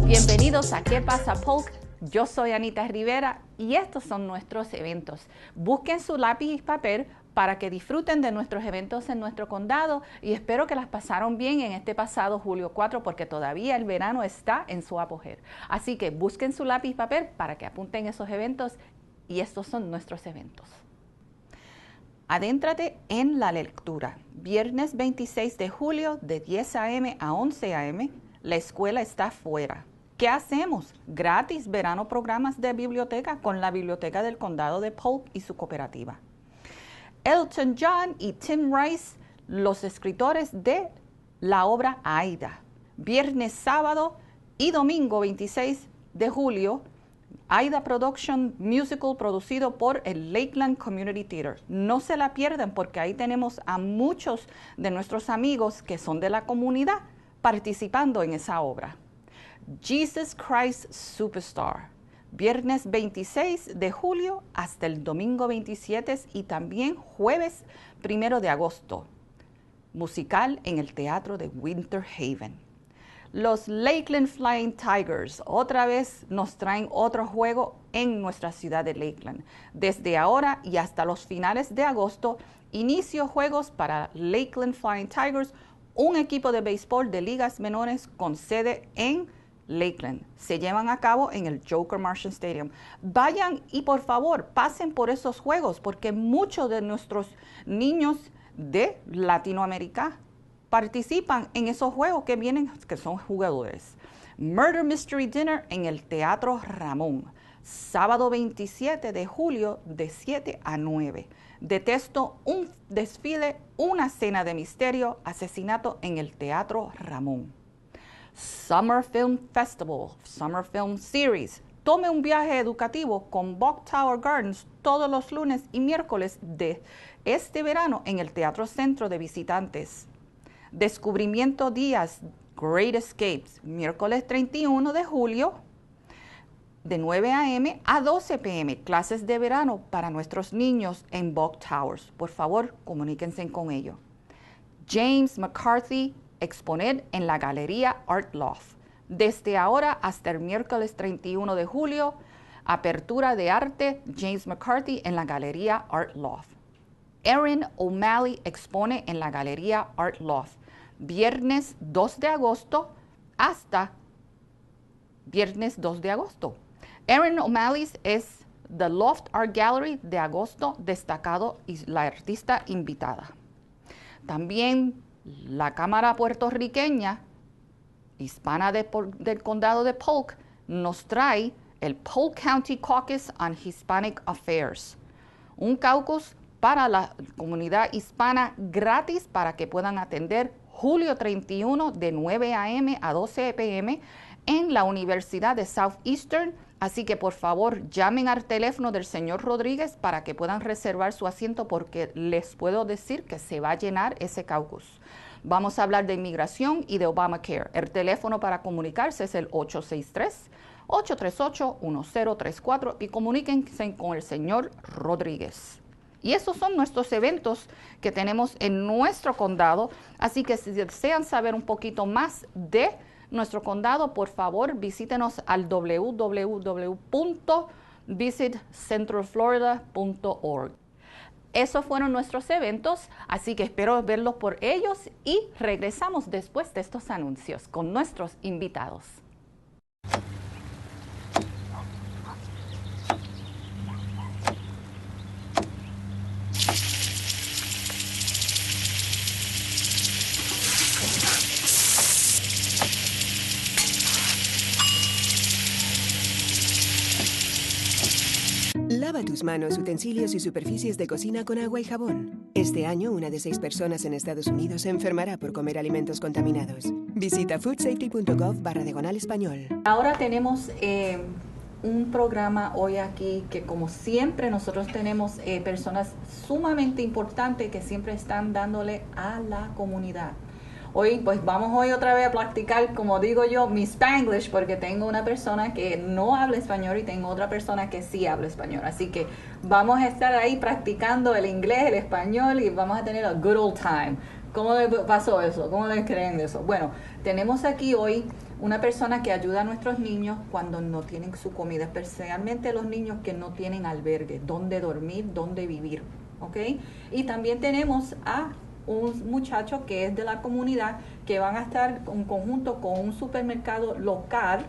Bienvenidos a ¿Qué pasa, Polk? Yo soy Anita Rivera y estos son nuestros eventos. Busquen su lápiz y papel para que disfruten de nuestros eventos en nuestro condado y espero que las pasaron bien en este pasado julio 4 porque todavía el verano está en su apogeo. Así que busquen su lápiz y papel para que apunten esos eventos y estos son nuestros eventos. Adéntrate en la lectura. Viernes 26 de julio de 10 a.m. a 11 a.m. La escuela está fuera. ¿Qué hacemos? Gratis verano programas de biblioteca con la Biblioteca del Condado de Polk y su cooperativa. Elton John y Tim Rice, los escritores de la obra Aida. Viernes, sábado y domingo 26 de julio, Aida Production Musical producido por el Lakeland Community Theater. No se la pierdan porque ahí tenemos a muchos de nuestros amigos que son de la comunidad participando en esa obra. Jesus Christ Superstar, viernes 26 de julio hasta el domingo 27 y también jueves 1 de agosto, musical en el Teatro de Winter Haven. Los Lakeland Flying Tigers otra vez nos traen otro juego en nuestra ciudad de Lakeland. Desde ahora y hasta los finales de agosto, inicio juegos para Lakeland Flying Tigers, un equipo de béisbol de ligas menores con sede en Lakeland. Se llevan a cabo en el Joker Marshall Stadium. Vayan y por favor pasen por esos juegos porque muchos de nuestros niños de Latinoamérica participan en esos juegos que vienen, que son jugadores. Murder Mystery Dinner en el Teatro Ramón, sábado 27 de julio de 7 a 9. Detesto un desfile, una cena de misterio, asesinato en el Teatro Ramón. Summer Film Festival, Summer Film Series. Tome un viaje educativo con Buck Tower Gardens todos los lunes y miércoles de este verano en el Teatro Centro de Visitantes. Descubrimiento Días, Great Escapes, miércoles 31 de julio de 9 a.m. a 12 p.m. Clases de verano para nuestros niños en Buck Towers. Por favor, comuníquense con ellos. James McCarthy, exponer en la Galería Art Loft. Desde ahora hasta el miércoles 31 de julio, apertura de arte James McCarthy en la Galería Art Loft. Erin O'Malley expone en la Galería Art Loft. Viernes 2 de agosto hasta viernes 2 de agosto. Erin O'Malley es The Loft Art Gallery de agosto destacado y la artista invitada. También la Cámara Puertorriqueña Hispana del Condado de Polk nos trae el Polk County Caucus on Hispanic Affairs, un caucus para la comunidad hispana gratis para que puedan atender julio 31 de 9 a.m. a 12 p.m. en la Universidad de Southeastern. Así que por favor llamen al teléfono del señor Rodríguez para que puedan reservar su asiento porque les puedo decir que se va a llenar ese caucus. Vamos a hablar de inmigración y de Obamacare. El teléfono para comunicarse es el 863-838-1034 y comuníquense con el señor Rodríguez. Y esos son nuestros eventos que tenemos en nuestro condado. Así que si desean saber un poquito más de nuestro condado, por favor, visítenos al www.visitcentralflorida.org. Esos fueron nuestros eventos, así que espero verlos por ellos y regresamos después de estos anuncios con nuestros invitados. Lava tus manos, utensilios y superficies de cocina con agua y jabón. Este año, 1 de 6 personas en Estados Unidos se enfermará por comer alimentos contaminados. Visita foodsafety.gov/español. Ahora tenemos un programa hoy aquí que, como siempre, nosotros tenemos personas sumamente importantes que siempre están dándole a la comunidad. Hoy, pues vamos hoy otra vez a practicar, como digo yo, mi Spanglish, porque tengo una persona que no habla español y tengo otra persona que sí habla español. Así que vamos a estar ahí practicando el inglés, el español y vamos a tener a good old time. ¿Cómo le pasó eso? ¿Cómo les creen eso? Bueno, tenemos aquí hoy una persona que ayuda a nuestros niños cuando no tienen su comida, especialmente los niños que no tienen albergue, dónde dormir, dónde vivir, ¿ok? Y también tenemos a un muchacho que es de la comunidad que van a estar en conjunto con un supermercado local,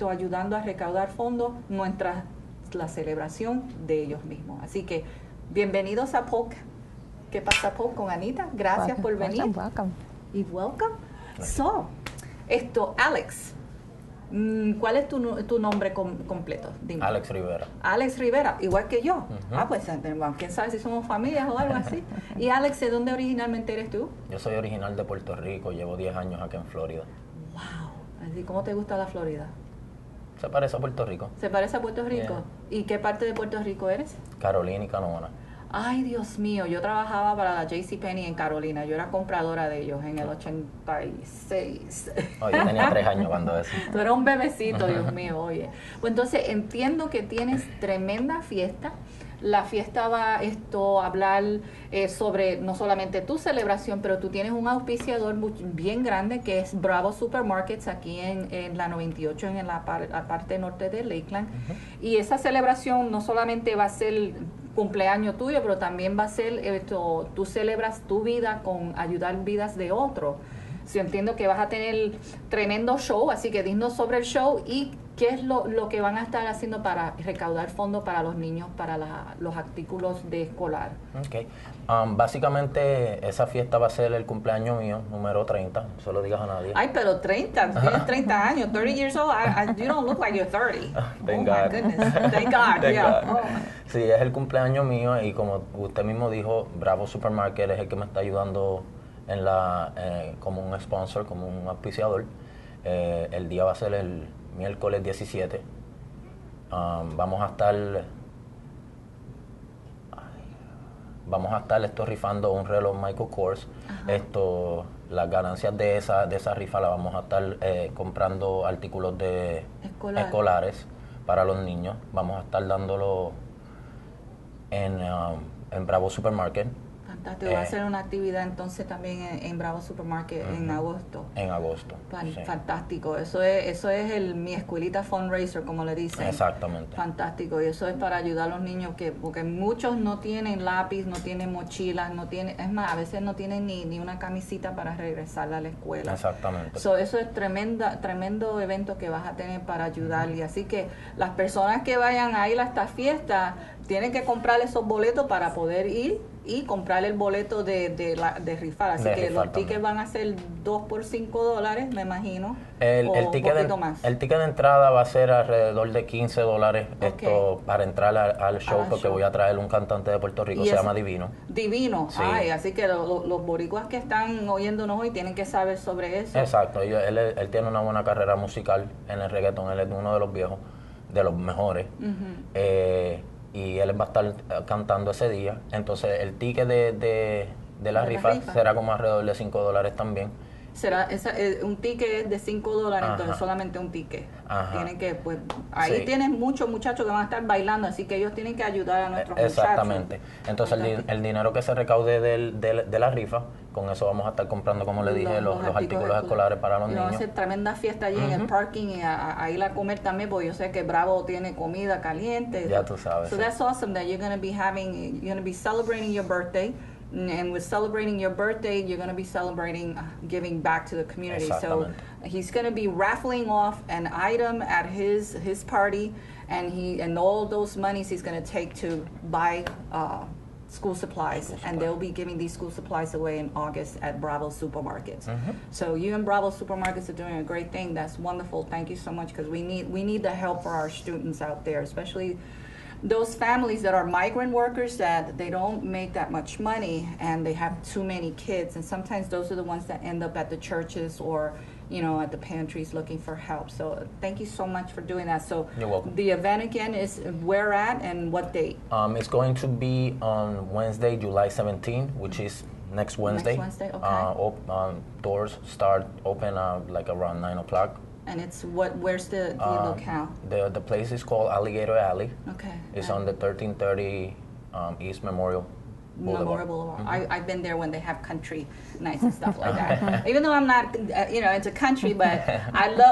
ayudando a recaudar fondos mientras la celebración de ellos mismos. Así que bienvenidos a Polk. ¿Qué pasa, Polk? Con Anita. Gracias por venir. Welcome. Y welcome. So, Alex, ¿cuál es tu nombre completo? Dime. Alex Rivera. Alex Rivera, igual que yo. Pues quién sabe si somos familias o algo así. Y Alex, ¿de dónde originalmente eres tú? Yo soy original de Puerto Rico, llevo 10 años aquí en Florida. Wow. Así, ¿cómo te gusta la Florida? Se parece a Puerto Rico. ¿Se parece a Puerto Rico? Yeah. ¿Y qué parte de Puerto Rico eres? Carolina y Canóvana. Ay, Dios mío, yo trabajaba para la JCPenney en Carolina. Yo era compradora de ellos en el 86. Oh, yo tenía 3 años cuando eso. Tú eras un bebecito, Dios mío, oye. Pues entonces entiendo que tienes tremenda fiesta. La fiesta va a hablar sobre no solamente tu celebración, pero tú tienes un auspiciador bien grande que es Bravo Supermarkets aquí en la 98, en la parte norte de Lakeland. Y esa celebración no solamente va a ser cumpleaños tuyo, pero también va a ser tú celebras tu vida con ayudar vidas de otros. Yo entiendo que vas a tener tremendo show, así que dinos sobre el show y qué es lo que van a estar haciendo para recaudar fondos para los niños, para los artículos de escolar. Okay. Básicamente esa fiesta va a ser el cumpleaños mío, número 30, no se lo digas a nadie. Ay, pero 30, tienes 30 años, 30 years old, you don't look like you're 30. Thank oh God. My goodness, thank God, Thank yeah. God. Sí, es el cumpleaños mío y como usted mismo dijo, Bravo Supermarket es el que me está ayudando como un sponsor, como un auspiciador. El día va a ser el miércoles 17. Vamos a estar rifando un reloj Michael Kors. Las ganancias de esa rifa la vamos a estar comprando artículos escolares para los niños. Vamos a estar dándolo en Bravo Supermarket. Fantástico, va a ser una actividad entonces también en Bravo Supermarket en agosto. En agosto. Sí. Fantástico, eso es mi escuelita fundraiser, como le dicen. Exactamente. Fantástico, y eso es para ayudar a los niños porque muchos no tienen lápiz, no tienen mochilas, es más, a veces no tienen ni una camisita para regresar a la escuela. Exactamente. Eso es tremendo evento que vas a tener para ayudar. Y así que las personas que vayan a ir a esta fiesta tienen que comprar esos boletos para poder ir y comprar el boleto de rifar. Así que los tickets van a ser 2 por $5, me imagino. El ticket de entrada va a ser alrededor de $15 para entrar al show, porque voy a traer un cantante de Puerto Rico, se llama Divino. Divino, sí. Ay, así que los boricuas que están oyéndonos hoy tienen que saber sobre eso. Exacto, él tiene una buena carrera musical en el reggaetón, él es uno de los viejos, de los mejores. Y él va a estar cantando ese día. Entonces el ticket de la rifa será como alrededor de $5 también. Será un ticket de $5, entonces solamente un ticket. Tienen que, pues, ahí tienes muchos muchachos que van a estar bailando, así que ellos tienen que ayudar a nuestros Exactamente. muchachos. Entonces el dinero que se recaude de la rifa, con eso vamos a estar comprando, como le dije, los artículos escolares para los niños. Vamos a hacer tremenda fiesta allí en el parking y a ir a comer también, porque yo sé que Bravo tiene comida caliente. Ya tú sabes. So that's awesome that you're going to be celebrating your birthday. And with celebrating your birthday, you're going to be celebrating giving back to the community. So he's going to be raffling off an item at his party, and all those monies he's going to take to buy school supplies, and they'll be giving these school supplies away in August at Bravo Supermarkets. So you and Bravo Supermarkets are doing a great thing. That's wonderful. Thank you so much, because we need the help for our students out there, especially those families that are migrant workers that they don't make that much money and they have too many kids, and sometimes those are the ones that end up at the churches or at the pantries looking for help. So thank you so much for doing that. So you're welcome. The event again is where at and what date? It's going to be on Wednesday, July 17th, which is Next Wednesday. Next Wednesday, okay. Doors start open like around 9 o'clock. And it's where's the locale? The place is called Alligator Alley. Okay. It's on the 1330 East Memorial Boulevard. I've been there when they have country nights and stuff like that. Even though I'm not, into country, but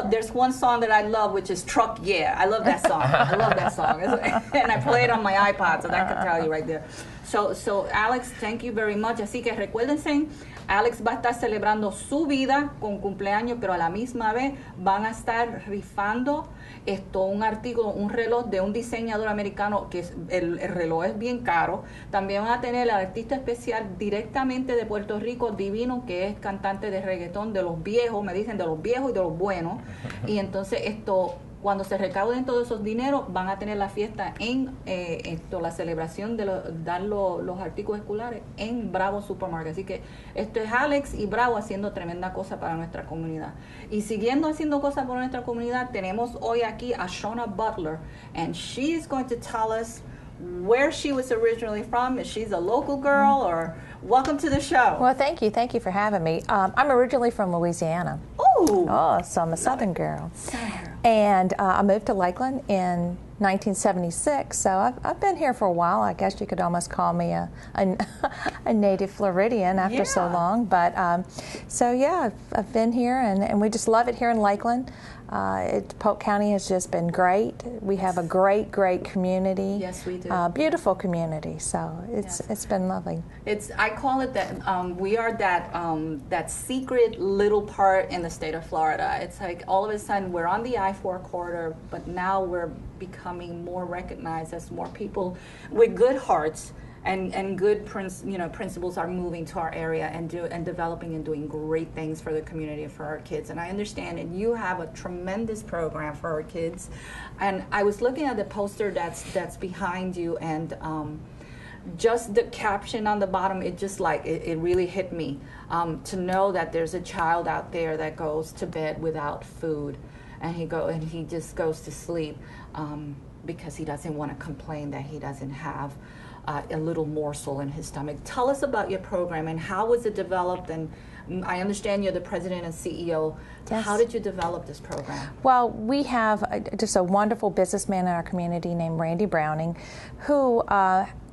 there's one song that I love, which is Truck Yeah. I love that song. I love that song. And I play it on my iPod, so that can tell you right there. So Alex, thank you very much. Así que recuérdense, Alex va a estar celebrando su vida con cumpleaños, pero a la misma vez van a estar rifando un artículo, un reloj de un diseñador americano, que el reloj es bien caro. También van a tener el artista especial directamente de Puerto Rico, Divino, que es cantante de reggaetón de los viejos, me dicen de los viejos y de los buenos. Y entonces cuando se recauden todos esos dineros, van a tener la fiesta la celebración de dar los artículos escolares en Bravo Supermarket. Así que esto es Alex y Bravo haciendo tremenda cosa para nuestra comunidad. Y siguiendo haciendo cosas para nuestra comunidad, tenemos hoy aquí a Shawna Butler, and she is going to tell us where she was originally from. If she's a local girl, or welcome to the show. Well, thank you for having me. I'm originally from Louisiana. Oh, so I'm a Southern girl. And I moved to Lakeland in 1976, so I've been here for a while. I guess you could almost call me a native Floridian after so long. But I've been here, and we just love it here in Lakeland. Polk County has just been great. We have a great community. Yes, we do. Beautiful community. So it's been lovely. I call it that we are that secret little part in the state of Florida. It's like all of a sudden we're on the I-4 corridor, but now we're becoming more recognized as more people with good hearts and good principles are moving to our area and developing and doing great things for the community and for our kids. And I understand, and you have a tremendous program for our kids. And I was looking at the poster that's behind you, and just the caption on the bottom, it just it really hit me to know that there's a child out there that goes to bed without food, and he just goes to sleep because he doesn't want to complain that he doesn't have a little morsel in his stomach. Tell us about your program and how was it developed? And I understand you're the president and CEO. Yes. How did you develop this program? Well, we have just a wonderful businessman in our community named Randy Browning, who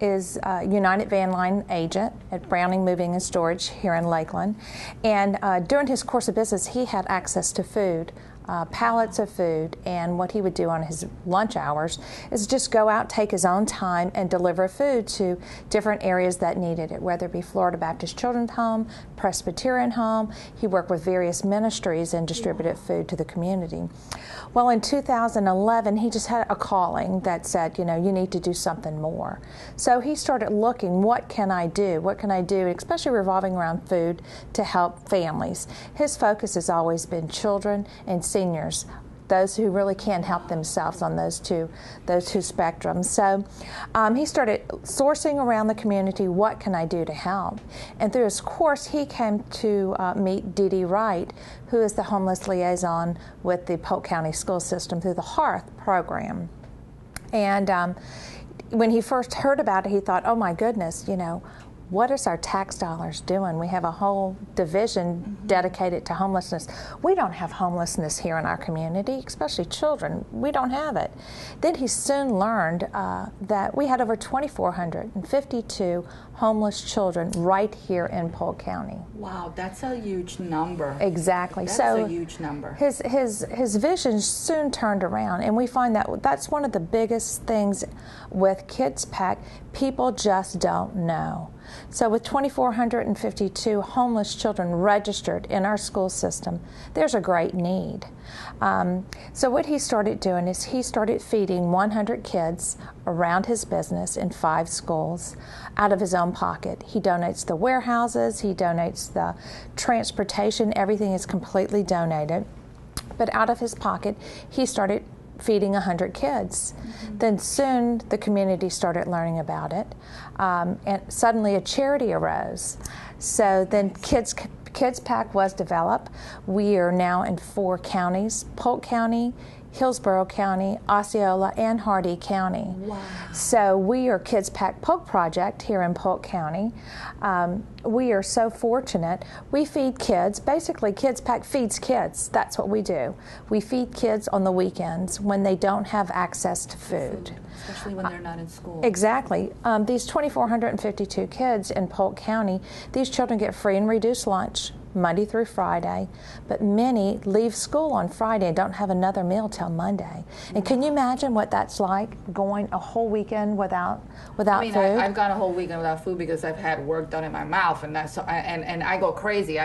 is a United Van Line agent at Browning Moving and Storage here in Lakeland. And during his course of business, he had access to food. Pallets of food, and what he would do on his lunch hours is just go out, take his own time, and deliver food to different areas that needed it, whether it be Florida Baptist Children's Home, Presbyterian Home. He worked with various ministries and distributed food to the community. Well, in 2011, he just had a calling that said, you need to do something more. So he started looking, what can I do? What can I do, especially revolving around food, to help families? His focus has always been children and seniors, those who really can't help themselves on those two spectrums. So he started sourcing around the community, what can I do to help? And through his course, he came to meet Dee Dee Wright, who is the homeless liaison with the Polk County school system through the HEARTH program. And when he first heard about it, he thought, oh my goodness, what is our tax dollars doing? We have a whole division dedicated to homelessness. We don't have homelessness here in our community, especially children. We don't have it. Then he soon learned that we had over 2,452 homeless children right here in Polk County. Wow, that's a huge number. Exactly. That's so a huge number. His vision soon turned around, and we find that that's one of the biggest things with kidsPACK. People just don't know. So with 2,452 homeless children registered in our school system, there's a great need. So what he started doing is he started feeding 100 kids around his business in 5 schools out of his own pocket. He donates the warehouses, he donates the transportation, everything is completely donated. But out of his pocket, he started feeding 100 kids. Then soon the community started learning about it, and suddenly a charity arose. So then kidsPACK was developed. We are now in 4 counties: Polk County, Hillsborough County, Osceola, and Hardee County. Wow. So we are kidsPACK Polk Project here in Polk County. We are so fortunate. We feed kids. Basically, kidsPACK feeds kids. That's what we do. We feed kids on the weekends when they don't have access to food. Especially when they're not in school. Exactly. These 2,452 kids in Polk County, these children get free and reduced lunch Monday through Friday, but many leave school on Friday and don't have another meal till Monday. And can you imagine what that's like, going a whole weekend without food? I've gone a whole weekend without food because I've had work done in my mouth, and and I go crazy.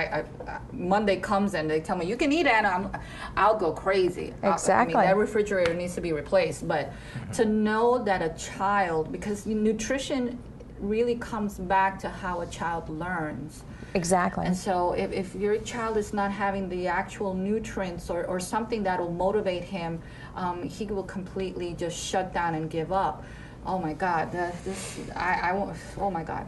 Monday comes and they tell me you can eat it, and I'll go crazy. Exactly. That refrigerator needs to be replaced. But to know that a child, because nutrition really comes back to how a child learns. Exactly. And so if your child is not having the actual nutrients or something that will motivate him, he will completely just shut down and give up. Oh my God, oh my God.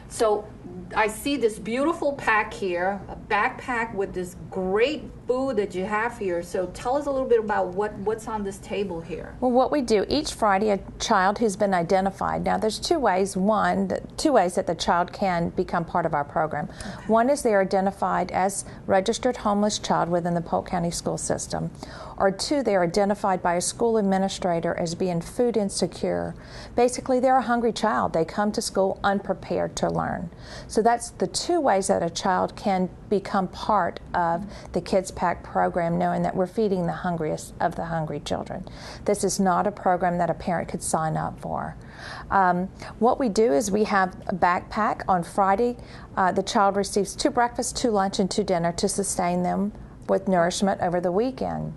So I see this beautiful pack here, a backpack with this great food that you have here. So tell us a little bit about what's on this table here. Well, what we do each Friday, a child who's been identified. Now, there's two ways. Two ways that the child can become part of our program. Okay. One is they're identified as registered homeless child within the Polk County school system. Or two, they're identified by a school administrator as being food insecure. Basically, they're a hungry child. They come to school unprepared to learn. So that's the two ways that a child can become part of the kidsPACK program, knowing that we're feeding the hungriest of the hungry children. This is not a program that a parent could sign up for. What we do is we have a backpack. On Friday, the child receives 2 breakfasts, 2 lunch, and 2 dinner to sustain them with nourishment over the weekend.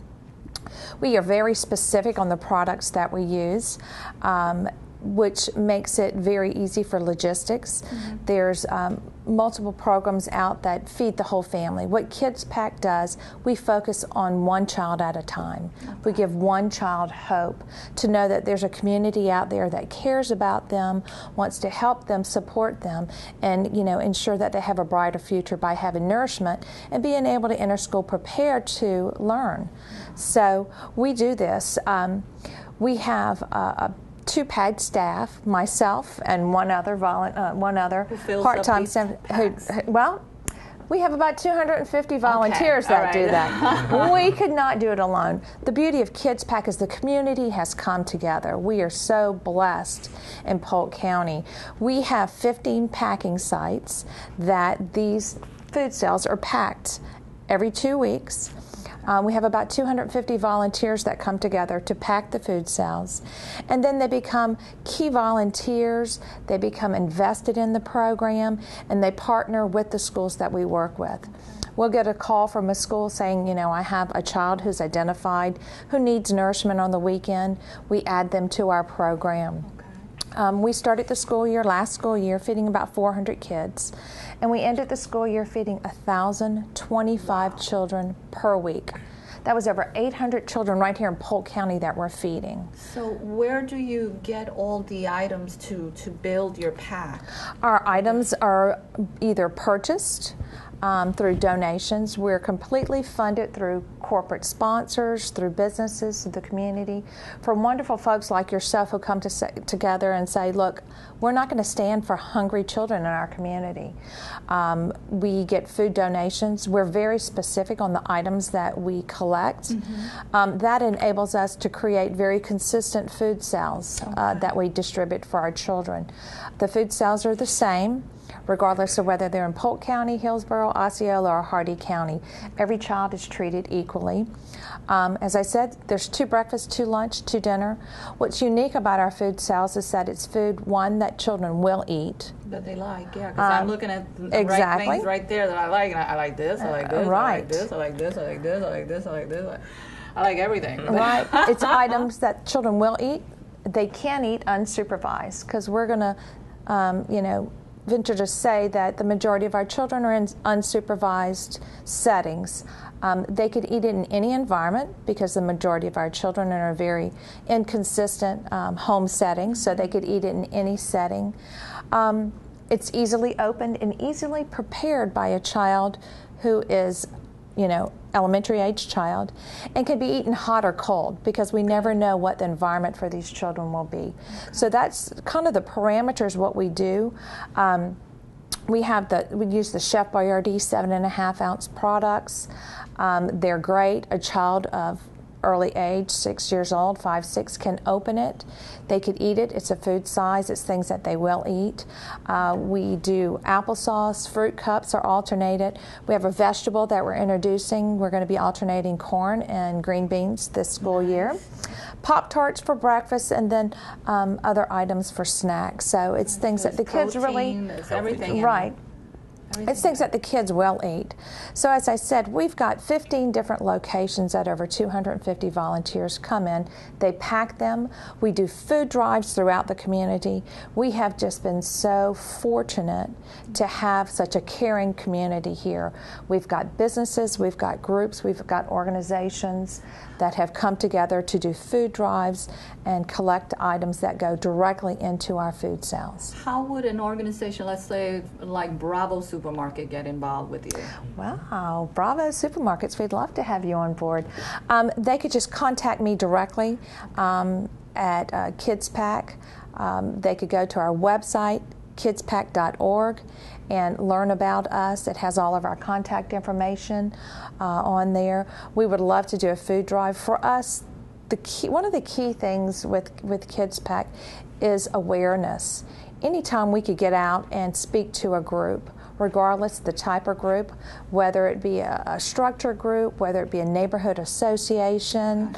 We are very specific on the products that we use, which makes it very easy for logistics. Mm-hmm. There's multiple programs out that feed the whole family. What kidsPACK does, we focus on one child at a time. Okay. We give one child hope to know that there's a community out there that cares about them, wants to help them, support them, and ensure that they have a brighter future by having nourishment and being able to enter school prepared to learn. So we do this. We have a 2 paid staff, myself and one other part-time staff. Well, we have about 250 volunteers that do that. We could not do it alone. The beauty of kidsPACK is the community has come together. We are so blessed in Polk County. We have 15 packing sites that these food cells are packed every 2 weeks. We have about 250 volunteers that come together to pack the food cells. And then they become key volunteers, they become invested in the program, and they partner with the schools that we work with. We'll get a call from a school saying, I have a child who's identified who needs nourishment on the weekend. We add them to our program. We started the last school year, feeding about 400 kids. And we ended the school year feeding 1,025 children per week. That was over 800 children right here in Polk County that we're feeding. So where do you get all the items to build your pack? Our items are either purchased through donations. We're completely funded through corporate sponsors, through businesses, the community, from wonderful folks like yourself who come together and say, look, we're not going to stand for hungry children in our community. We get food donations. We're very specific on the items that we collect. Mm-hmm. That enables us to create very consistent food cells that we distribute for our children. The food cells are the same, regardless of whether they're in Polk County, Hillsborough, Osceola, or Hardee County. Every child is treated equally. As I said, there's 2 breakfasts, 2 lunch, 2 dinner. What's unique about our food cells is that it's food, one, that children will eat. That they like, yeah, because I'm looking at the right things right there that I like, and I like this, I like this, I like this, I like this, I like this, I like this, I like this, I like everything. Right, it's items that children will eat. They can eat unsupervised, because we're going to, venture to say that the majority of our children are in unsupervised settings. They could eat it in any environment because the majority of our children are in a very inconsistent home setting, so they could eat it in any setting. It's easily opened and easily prepared by a child who is elementary age child, and can be eaten hot or cold because we never know what the environment for these children will be. Okay. So that's kind of the parameters what we do. We use the Chef Boyardee 7.5 ounce products. They're great. A child of early age, 6 years old, 5, 6, can open it. They could eat it. It's a food size. It's things that they will eat. We do applesauce. Fruit cups are alternated. We have a vegetable that we're introducing. We're going to be alternating corn and green beans this school year. Pop-Tarts for breakfast, and then other items for snacks. So it's things that the kids really... It's everything. Right. It's things that the kids will eat. So as I said, we've got 15 different locations that over 250 volunteers come in. They pack them. We do food drives throughout the community. We have just been so fortunate to have such a caring community here. We've got businesses, we've got groups, we've got organizations that have come together to do food drives and collect items that go directly into our food sales. How would an organization, let's say like Bravo Supermarket, get involved with you? Wow, Bravo Supermarkets, we'd love to have you on board. They could just contact me directly at kidsPACK. They could go to our website, kidspack.org, and learn about us. It has all of our contact information on there. We would love to do a food drive. For us, one of the key things with kidsPACK is awareness. Anytime we could get out and speak to a group, regardless of the type of group, whether it be a structured group, whether it be a neighborhood association,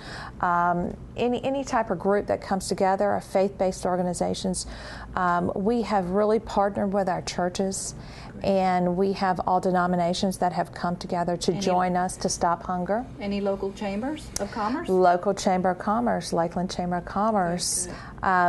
any type of group that comes together, faith-based organizations, we have really partnered with our churches, and we have all denominations that have come together to join us to stop hunger. Any local chambers of commerce? Local Chamber of Commerce, Lakeland Chamber of Commerce.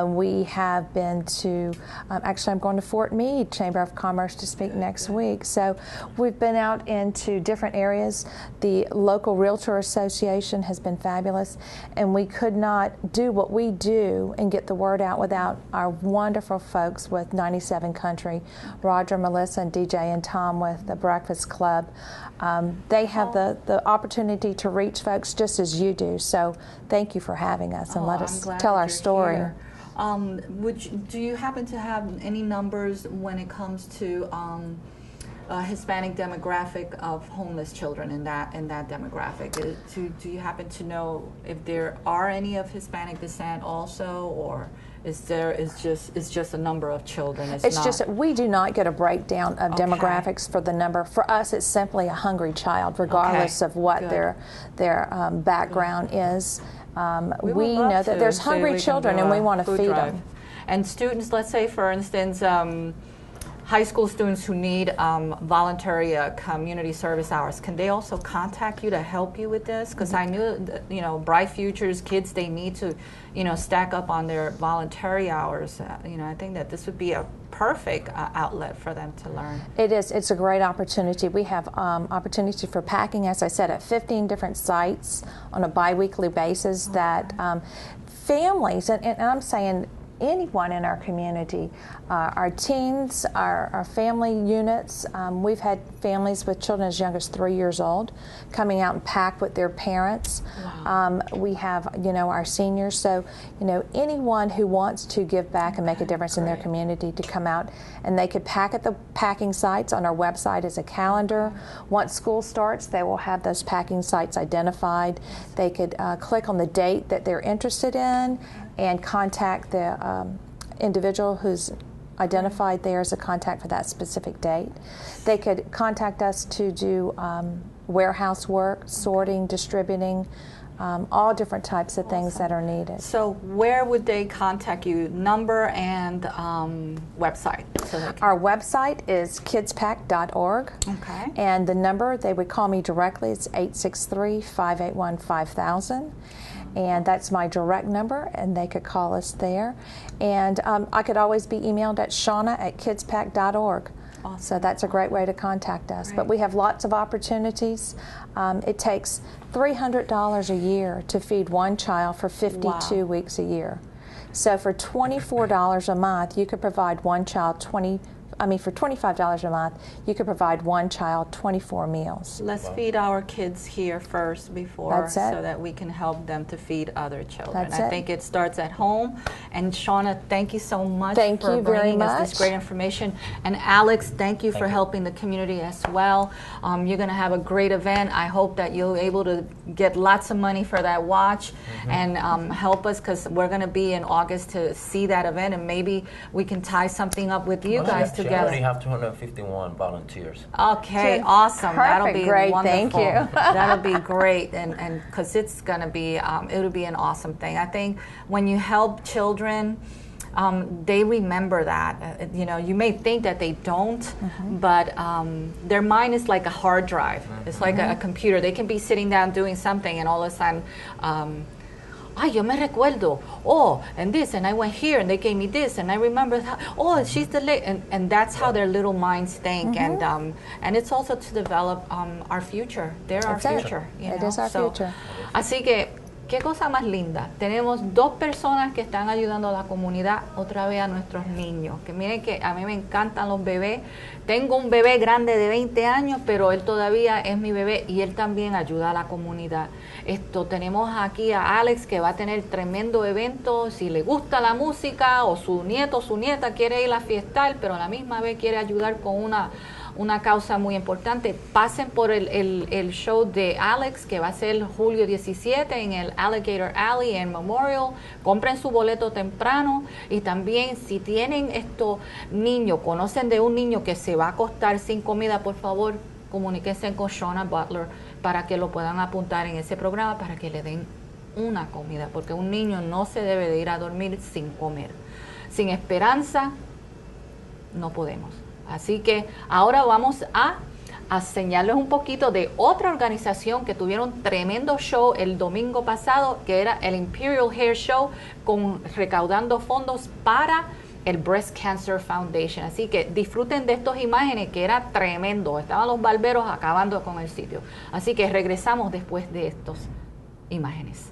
We have been to, actually I'm going to Fort Meade Chamber of Commerce to speak next week. So we've been out into different areas. The local Realtor Association has been fabulous, and we could not do what we do and get the word out without our wonderful folks with 97 Country, Roger, Melissa, and DJ and Tom with the Breakfast Club. They have the opportunity to reach folks just as you do. So thank you for having us and let us tell our story. Do you happen to have any numbers when it comes to Hispanic demographic of homeless children in that demographic? Do you happen to know if there are any of Hispanic descent also, or it's just a number of children? It's just that we do not get a breakdown of demographics for the number. For us, it's simply a hungry child, regardless of what their background is. We know that there's hungry children, and we want to feed them. And students, let's say, for instance, high school students who need voluntary community service hours, can they also contact you to help you with this? Because I knew that, Bright Futures kids, they need to, stack up on their voluntary hours. I think that this would be a perfect outlet for them to learn. It is. It's a great opportunity. We have opportunity for packing, as I said, at 15 different sites on a bi-weekly basis that families, and I'm saying anyone in our community, our teens, our family units. We've had families with children as young as 3 years old coming out and pack with their parents. Wow. We have, our seniors. So, anyone who wants to give back and make a difference in their community to come out, and they could pack at the packing sites. On our website is a calendar. Once school starts, they will have those packing sites identified. They could click on the date that they're interested in and contact the individual who's identified there as a contact for that specific date. They could contact us to do warehouse work, sorting, distributing, all different types of things that are needed. So where would they contact you? Number and website? Our website is kidspack.org. Okay. And the number, they would call me directly. It's 863-581-5000. And that's my direct number, and they could call us there. And I could always be emailed at Shawna@kidspack.org. Awesome. So that's a great way to contact us. Right. But we have lots of opportunities. It takes $300 a year to feed one child for 52 weeks a year. So for $24 a month, you could provide one child for $25 a month, you could provide one child 24 meals. Let's feed our kids here first before, That's it. so that we can help them to feed other children. That's I it. think it starts at home. And Shawna, thank you so much Thank for you very bringing us much. this great information. And Alex, thank you for helping the community as well. You're going to have a great event. I hope that you're able to get lots of money for that watch and help us, because we're going to be in August to see that event, and maybe we can tie something up with you guys She together. already have 251 volunteers. Okay, awesome. That'll Perfect. be Great. wonderful. Thank you. That'll be great, and because it's going to be, it'll be an awesome thing. I think when you help children, they remember that. You may think that they don't, but their mind is like a hard drive. It's like a computer. They can be sitting down doing something, and all of a sudden, yo me recuerdo, and this, and I went here, and they gave me this, and I remember that, she's the late, and that's how their little minds think, and it's also to develop our future. They're our future. It is our future. Así que, qué cosa más linda. Tenemos dos personas que están ayudando a la comunidad, otra vez a nuestros niños. Que miren que a mí me encantan los bebés. Tengo un bebé grande de 20 años, pero él todavía es mi bebé y él también ayuda a la comunidad. Tenemos aquí a Alex, que va a tener tremendo evento. Si le gusta la música, o su nieto o su nieta quiere ir a fiestar, pero a la misma vez quiere ayudar con una causa muy importante, pasen por el show de Alex, que va a ser julio 17 en el Alligator Alley en Memorial. Compren su boleto temprano, y también si tienen estos niños, conocen de un niño que se va a acostar sin comida, por favor, comuníquense con Shawna Butler para que lo puedan apuntar en ese programa, para que le den una comida, porque un niño no se debe de ir a dormir sin comer. Sin esperanza no podemos. Así que ahora vamos a señalarles un poquito de otra organización que tuvieron tremendo show el domingo pasado, que era el Imperial Hair Show, recaudando fondos para el Breast Cancer Foundation. Así que disfruten de estas imágenes, que era tremendo. Estaban los barberos acabando con el sitio. Así que regresamos después de estas imágenes.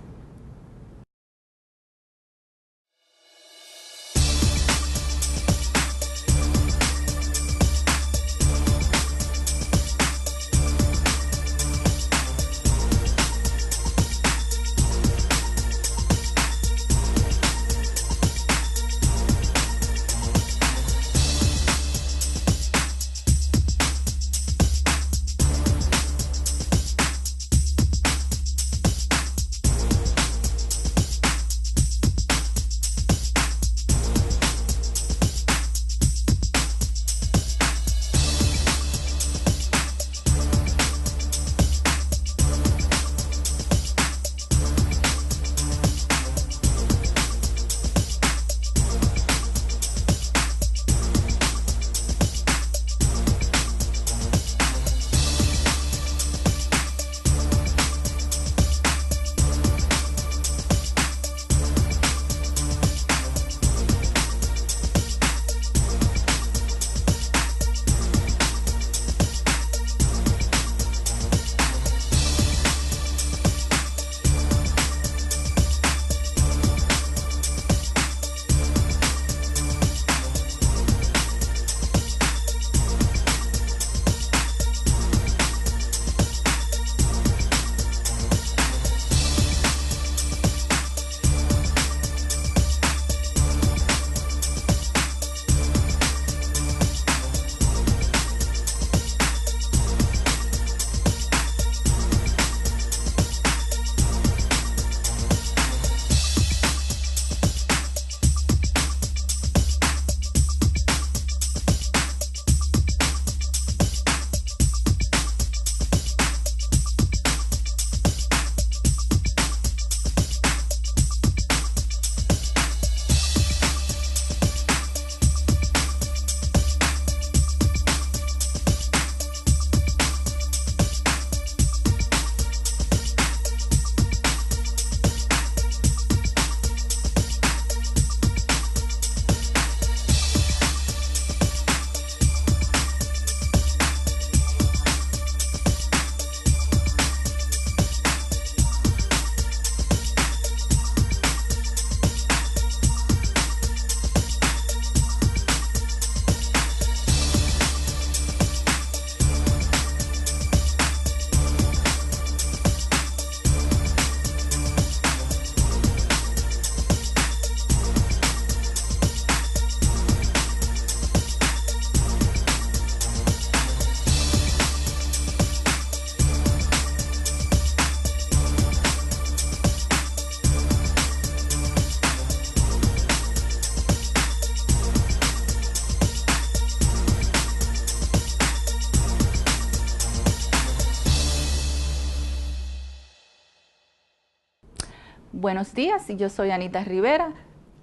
Buenos días, yo soy Anita Rivera,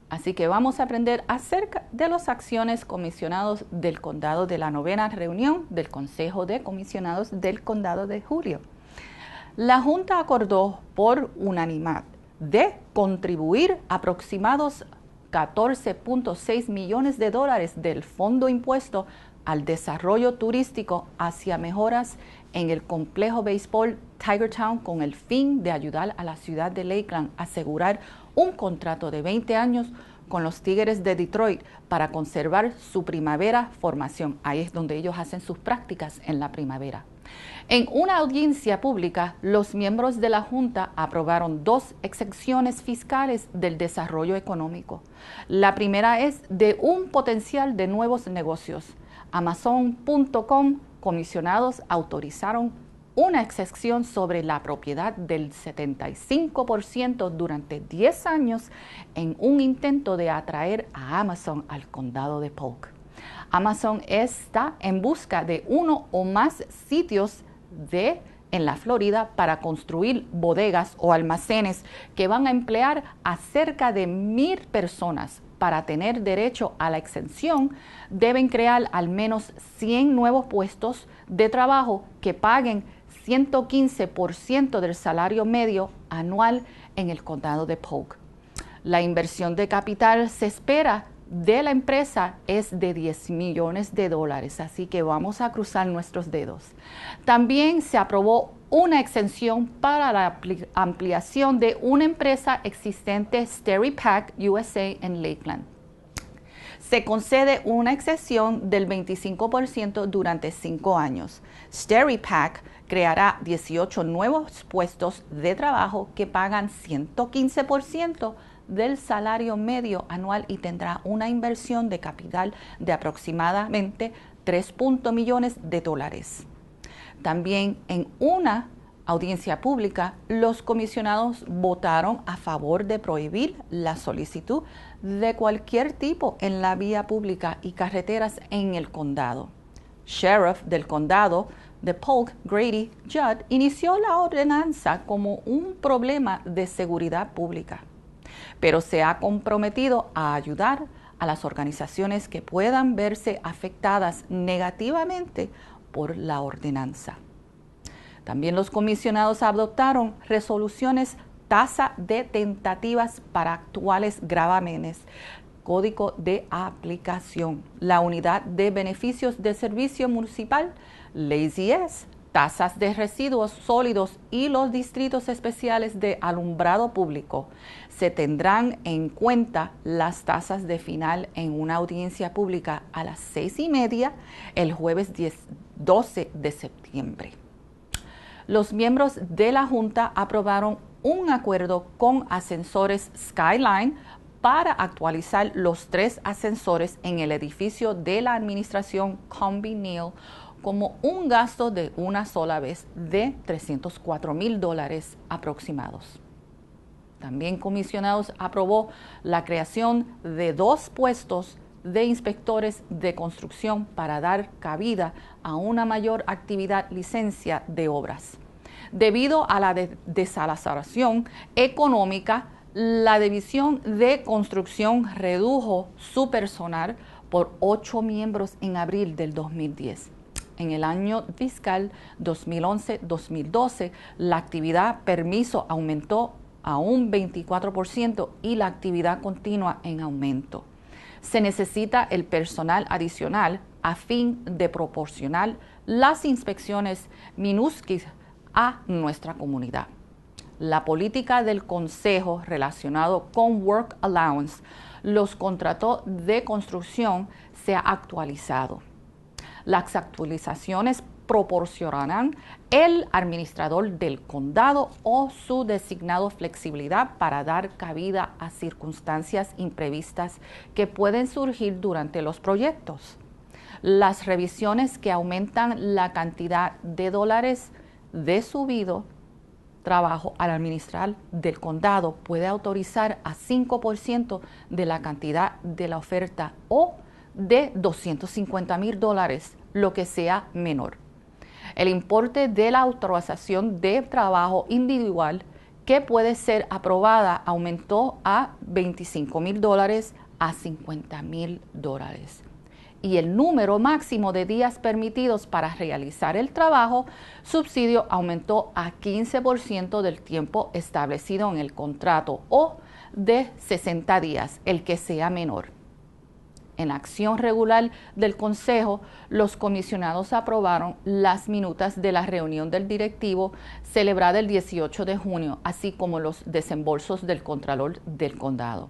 así que vamos a aprender acerca de las acciones comisionados del condado de la 9ª reunión del Consejo de Comisionados del Condado de Julio. La Junta acordó por unanimidad de contribuir aproximados $14.6 millones del Fondo Impuesto al Desarrollo Turístico hacia mejoras en el complejo béisbol Tigertown con el fin de ayudar a la ciudad de Lakeland a asegurar un contrato de 20 años con los Tigres de Detroit para conservar su primavera formación. Ahí es donde ellos hacen sus prácticas en la primavera. En una audiencia pública, los miembros de la Junta aprobaron 2 exenciones fiscales del desarrollo económico. La primera es de un potencial de nuevos negocios. Amazon.com comisionados autorizaron una exención sobre la propiedad del 75% durante 10 años en un intento de atraer a Amazon al condado de Polk. Amazon está en busca de uno o más sitios en la Florida para construir bodegas o almacenes que van a emplear a cerca de 1,000 personas. Para tener derecho a la exención, deben crear al menos 100 nuevos puestos de trabajo que paguen 115% del salario medio anual en el condado de Polk. La inversión de capital se espera de la empresa es de $10 millones, así que vamos a cruzar nuestros dedos. También se aprobó una exención para la ampliación de una empresa existente, kidsPACK USA en Lakeland. Se concede una exención del 25% durante 5 años. kidsPACK creará 18 nuevos puestos de trabajo que pagan 115% del salario medio anual y tendrá una inversión de capital de aproximadamente $3 millones. También en una audiencia pública, los comisionados votaron a favor de prohibir la solicitud de cualquier tipo en la vía pública y carreteras en el condado. Sheriff del condado de Polk, Grady Judd, inició la ordenanza como un problema de seguridad pública, pero se ha comprometido a ayudar a las organizaciones que puedan verse afectadas negativamente por la ordenanza. También los comisionados adoptaron resoluciones tasa de tentativas para actuales gravámenes, código de aplicación, la unidad de beneficios de servicio municipal, Lazy S, tasas de residuos sólidos y los distritos especiales de alumbrado público. Se tendrán en cuenta las tasas de final en una audiencia pública a las 6:30 el jueves 12 de septiembre. Los miembros de la Junta aprobaron un acuerdo con Ascensores Skyline para actualizar los 3 ascensores en el edificio de la administración Combi Neal como un gasto de una sola vez de $304,000 aproximados. También comisionados aprobó la creación de 2 puestos de inspectores de construcción para dar cabida a una mayor actividad licencia de obras. Debido a la desaceleración económica, la División de Construcción redujo su personal por 8 miembros en abril del 2010. En el año fiscal 2011-2012, la actividad permiso aumentó a un 24% y la actividad continua en aumento. Se necesita el personal adicional a fin de proporcionar las inspecciones minúsculas a nuestra comunidad. La política del Consejo relacionado con Work Allowance, los contratos de construcción, se ha actualizado. Las actualizaciones proporcionarán el administrador del condado o su designado flexibilidad para dar cabida a circunstancias imprevistas que pueden surgir durante los proyectos. Las revisiones que aumentan la cantidad de dólares de subido trabajo al administrar del condado puede autorizar a 5% de la cantidad de la oferta o de $250,000, lo que sea menor. El importe de la autorización de trabajo individual que puede ser aprobada aumentó a $25,000 a $50,000. Y el número máximo de días permitidos para realizar el trabajo subsidio aumentó a 15% del tiempo establecido en el contrato o de 60 días, el que sea menor. En acción regular del Consejo, los comisionados aprobaron las minutas de la reunión del directivo celebrada el 18 de junio, así como los desembolsos del Contralor del Condado.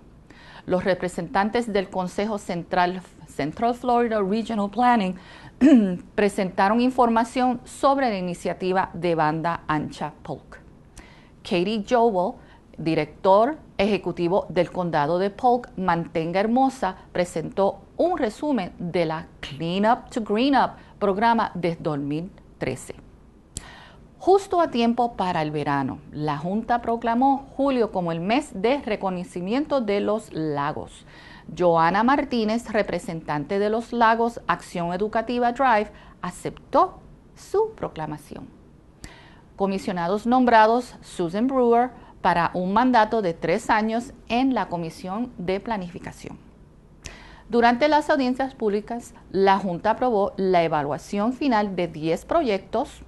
Los representantes del Consejo Central Florida Regional Planning presentaron información sobre la iniciativa de banda ancha Polk. Katie Joel, director ejecutivo del condado de Polk, Mantenga Hermosa, presentó un resumen de la Clean Up to Green Up programa de 2013. Justo a tiempo para el verano, la Junta proclamó julio como el mes de reconocimiento de los lagos. Joana Martínez, representante de los Lagos Acción Educativa Drive, aceptó su proclamación. Comisionados nombrados: Susan Brewer, para un mandato de 3 años en la Comisión de Planificación. Durante las audiencias públicas, la Junta aprobó la evaluación final de 10 proyectos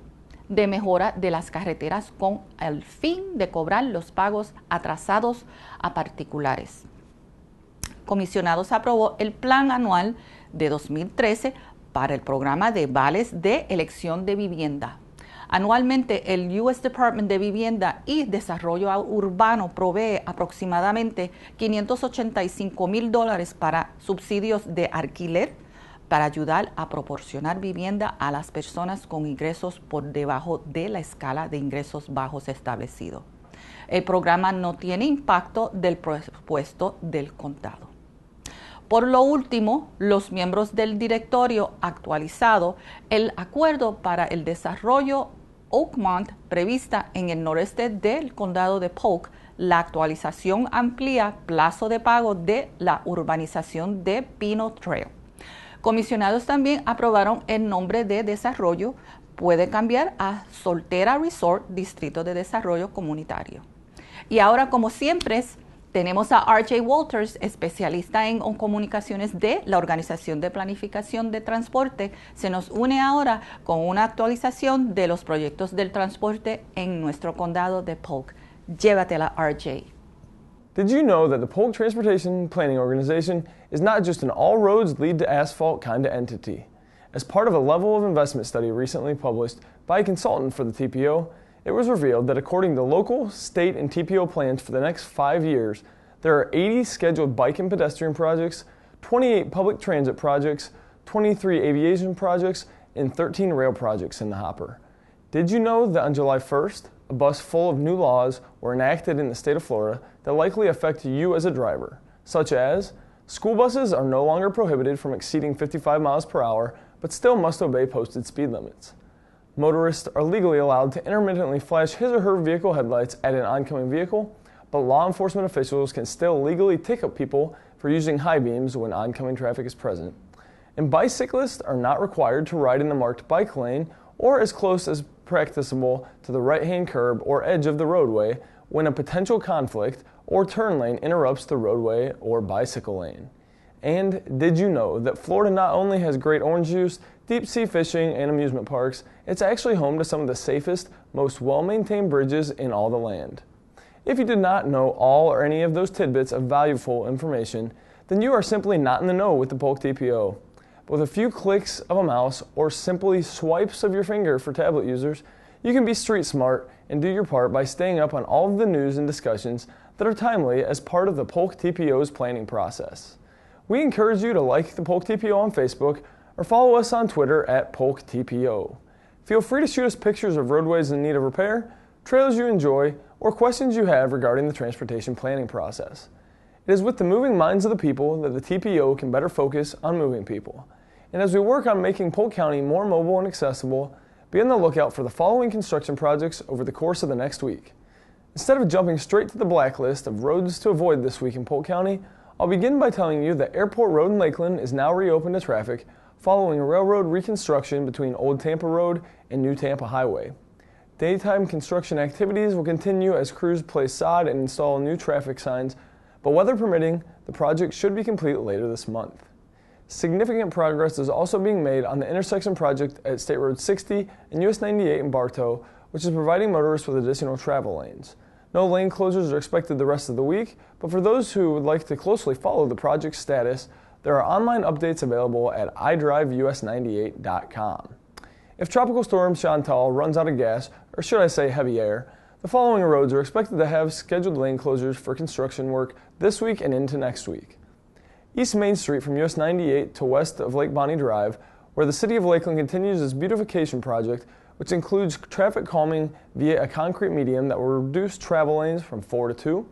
de mejora de las carreteras con el fin de cobrar los pagos atrasados a particulares. Comisionados aprobó el Plan Anual de 2013 para el programa de vales de elección de vivienda. Anualmente, el U.S. Department de Vivienda y Desarrollo Urbano provee aproximadamente $585,000 para subsidios de alquiler para ayudar a proporcionar vivienda a las personas con ingresos por debajo de la escala de ingresos bajos establecido. El programa no tiene impacto del presupuesto del condado. Por lo último, los miembros del directorio actualizado el acuerdo para el desarrollo Oakmont prevista en el noreste del condado de Polk. La actualización amplía plazo de pago de la urbanización de Pino Trail. Comisionados también aprobaron el nombre de desarrollo. Puede cambiar a Soltera Resort Distrito de Desarrollo Comunitario. Y ahora, como siempre, tenemos a R.J. Walters, especialista en comunicaciones de la Organización de Planificación de Transporte. Se nos une ahora con una actualización de los proyectos del transporte en nuestro condado de Polk. Llévatela, R.J. Did you know that the Polk Transportation Planning Organization is not just an all roads lead to asphalt kind of entity? As part of a level of investment study recently published by a consultant for the TPO, it was revealed that according to local, state, and TPO plans for the next 5 years, there are 80 scheduled bike and pedestrian projects, 28 public transit projects, 23 aviation projects, and 13 rail projects in the hopper. Did you know that on July 1st, a bus full of new laws were enacted in the state of Florida that likely affect you as a driver, such as school buses are no longer prohibited from exceeding 55 miles per hour, but still must obey posted speed limits. Motorists are legally allowed to intermittently flash his or her vehicle headlights at an oncoming vehicle, but law enforcement officials can still legally ticket people for using high beams when oncoming traffic is present. And bicyclists are not required to ride in the marked bike lane or as close as practicable to the right-hand curb or edge of the roadway when a potential conflict or turn lane interrupts the roadway or bicycle lane. And did you know that Florida not only has great orange juice, deep sea fishing, and amusement parks, it's actually home to some of the safest, most well-maintained bridges in all the land. If you did not know all or any of those tidbits of valuable information, then you are simply not in the know with the Polk TPO. With a few clicks of a mouse or simply swipes of your finger for tablet users, you can be street smart and do your part by staying up on all of the news and discussions that are timely as part of the Polk TPO's planning process. We encourage you to like the Polk TPO on Facebook or follow us on Twitter at Polk TPO. Feel free to shoot us pictures of roadways in need of repair, trails you enjoy, or questions you have regarding the transportation planning process. It is with the moving minds of the people that the TPO can better focus on moving people. And as we work on making Polk County more mobile and accessible, be on the lookout for the following construction projects over the course of the next week. Instead of jumping straight to the blacklist of roads to avoid this week in Polk County, I'll begin by telling you that Airport Road in Lakeland is now reopened to traffic following a railroad reconstruction between Old Tampa Road and New Tampa Highway. Daytime construction activities will continue as crews place sod and install new traffic signs, but weather permitting, the project should be complete later this month. Significant progress is also being made on the intersection project at State Road 60 and US 98 in Bartow, which is providing motorists with additional travel lanes. No lane closures are expected the rest of the week, but for those who would like to closely follow the project's status, there are online updates available at idriveus98.com. If Tropical Storm Chantal runs out of gas, or should I say heavy air, the following roads are expected to have scheduled lane closures for construction work this week and into next week. East Main Street from US 98 to west of Lake Bonnie Drive, where the City of Lakeland continues its beautification project, which includes traffic calming via a concrete median that will reduce travel lanes from 4 to 2.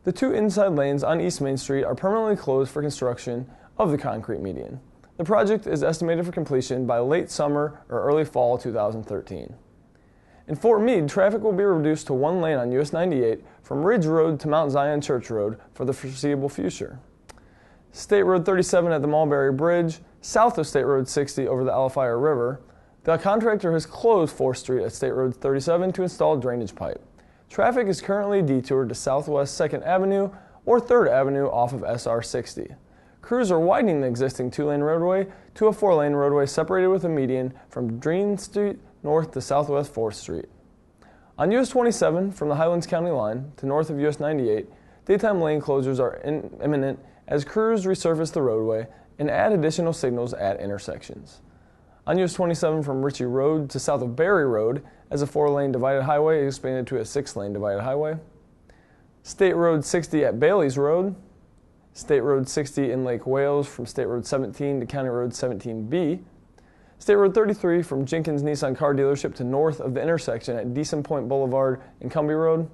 The 2 inside lanes on East Main Street are permanently closed for construction of the concrete median. The project is estimated for completion by late summer or early fall 2013. In Fort Meade, traffic will be reduced to 1 lane on US 98 from Ridge Road to Mount Zion Church Road for the foreseeable future. State Road 37 at the Mulberry Bridge, south of State Road 60 over the Alafire River, the contractor has closed 4th Street at State Road 37 to install drainage pipe. Traffic is currently detoured to Southwest 2nd Avenue or 3rd Avenue off of SR 60. Crews are widening the existing 2-lane roadway to a 4-lane roadway separated with a median from Green Street north to Southwest 4th Street. On US 27 from the Highlands County line to north of US 98, daytime lane closures are imminent as crews resurface the roadway and add additional signals at intersections. On US 27 from Ritchie Road to south of Berry Road, as a 4-lane divided highway is expanded to a 6-lane divided highway. State Road 60 at Bailey's Road, State Road 60 in Lake Wales from State Road 17 to County Road 17B, State Road 33 from Jenkins Nissan Car Dealership to north of the intersection at Decent Point Boulevard and Cumbie Road,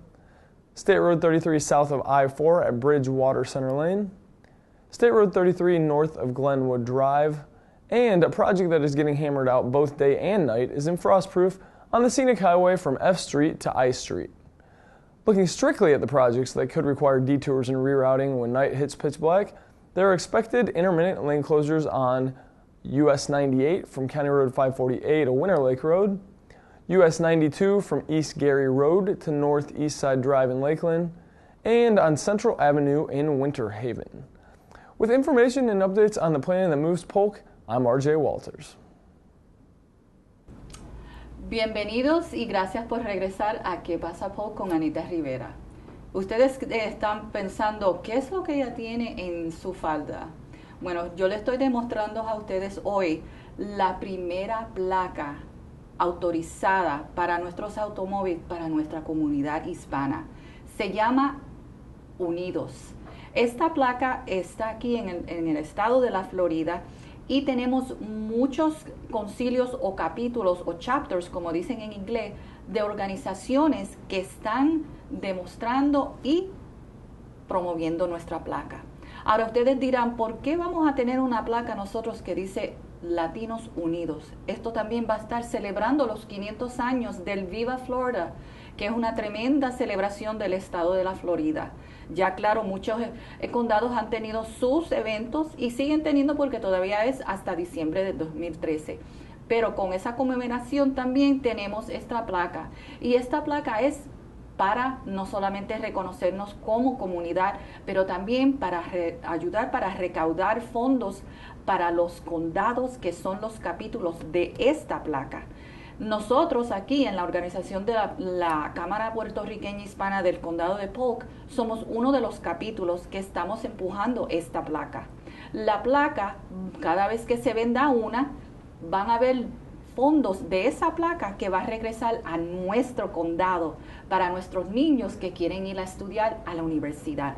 State Road 33 south of I-4 at Bridgewater Center Lane, State Road 33 north of Glenwood Drive, and a project that is getting hammered out both day and night is in Frostproof on the Scenic Highway from F Street to I Street. Looking strictly at the projects that could require detours and rerouting when night hits pitch black, there are expected intermittent lane closures on US 98 from County Road 548 to Winter Lake Road, US 92 from East Gary Road to Northeast Side Drive in Lakeland, and on Central Avenue in Winter Haven. With information and updates on the plan that moves Polk, I'm RJ Walters. Bienvenidos y gracias por regresar a ¿Qué pasa Polk con Anita Rivera? Ustedes están pensando, ¿qué es lo que ella tiene en su falda? Bueno, yo le estoy demostrando a ustedes hoy la primera placa autorizada para nuestros automóviles, para nuestra comunidad hispana. Se llama Unidos. Esta placa está aquí en el estado de la Florida y tenemos muchos concilios o capítulos o chapters, como dicen en inglés, de organizaciones que están demostrando y promoviendo nuestra placa. Ahora ustedes dirán, ¿por qué vamos a tener una placa nosotros que dice Latinos Unidos? Esto también va a estar celebrando los 500 años del Viva Florida, que es una tremenda celebración del estado de la Florida. Ya claro, muchos condados han tenido sus eventos y siguen teniendo porque todavía es hasta diciembre de 2013. Pero con esa conmemoración también tenemos esta placa. Y esta placa es para no solamente reconocernos como comunidad, pero también para ayudar para recaudar fondos para los condados que son los capítulos de esta placa. Nosotros aquí en la organización de la Cámara Puertorriqueña Hispana del Condado de Polk somos uno de los capítulos que estamos empujando esta placa. La placa, cada vez que se venda una, van a haber fondos de esa placa que va a regresar a nuestro condado para nuestros niños que quieren ir a estudiar a la universidad.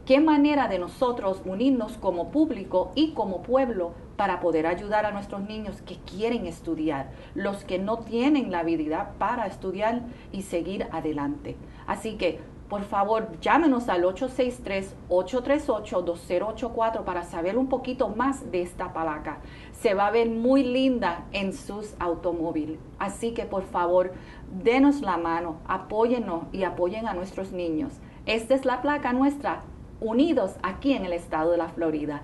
¿Qué manera de nosotros unirnos como público y como pueblo para poder ayudar a nuestros niños que quieren estudiar, los que no tienen la habilidad para estudiar y seguir adelante? Así que, por favor, llámenos al 863-838-2084 para saber un poquito más de esta placa. Se va a ver muy linda en sus automóviles. Así que, por favor, denos la mano, apóyennos y apoyen a nuestros niños. Esta es la placa nuestra, Unidos, aquí en el estado de la Florida.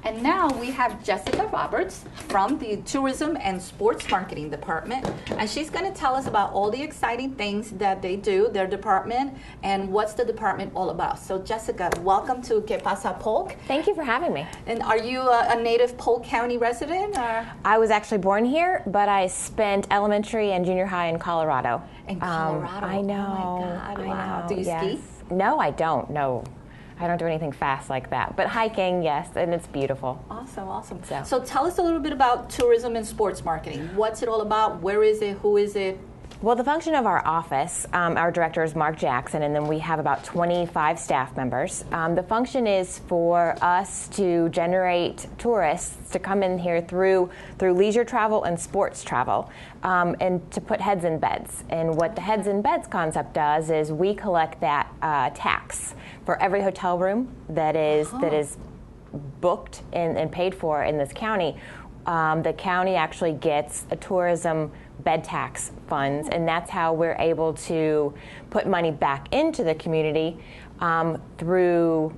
And now we have Jessica Roberts from the Tourism and Sports Marketing Department, and she's going to tell us about all the exciting things that they do, their department, and what's the department all about. So Jessica, welcome to Que Pasa Polk. Thank you for having me. And are you a native Polk County resident? Or? I was actually born here, but I spent elementary and junior high in Colorado. In Colorado? I know. Oh my God, wow. Know. Do you ski? No, I don't. No. I don't do anything fast like that, but hiking, yes, and it's beautiful. Awesome, awesome. So tell us a little bit about tourism and sports marketing. What's it all about? Where is it? Who is it? Well, the function of our office, our director is Mark Jackson, and then we have about 25 staff members. The function is for us to generate tourists to come in here through leisure travel and sports travel, and to put heads in beds. And what the heads in beds concept does is we collect that tax for every hotel room that is booked and paid for in this county. The county actually gets a tourism bed tax funds, and that's how we're able to put money back into the community through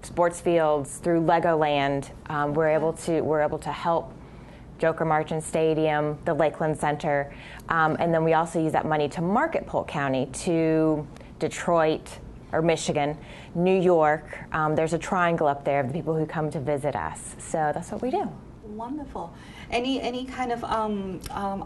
sports fields, through Legoland. We're able to help Joker Marchant Stadium, the Lakeland Center, and then we also use that money to market Polk County to Detroit or Michigan, New York. There's a triangle up there of the people who come to visit us. So that's what we do. Wonderful. Any kind of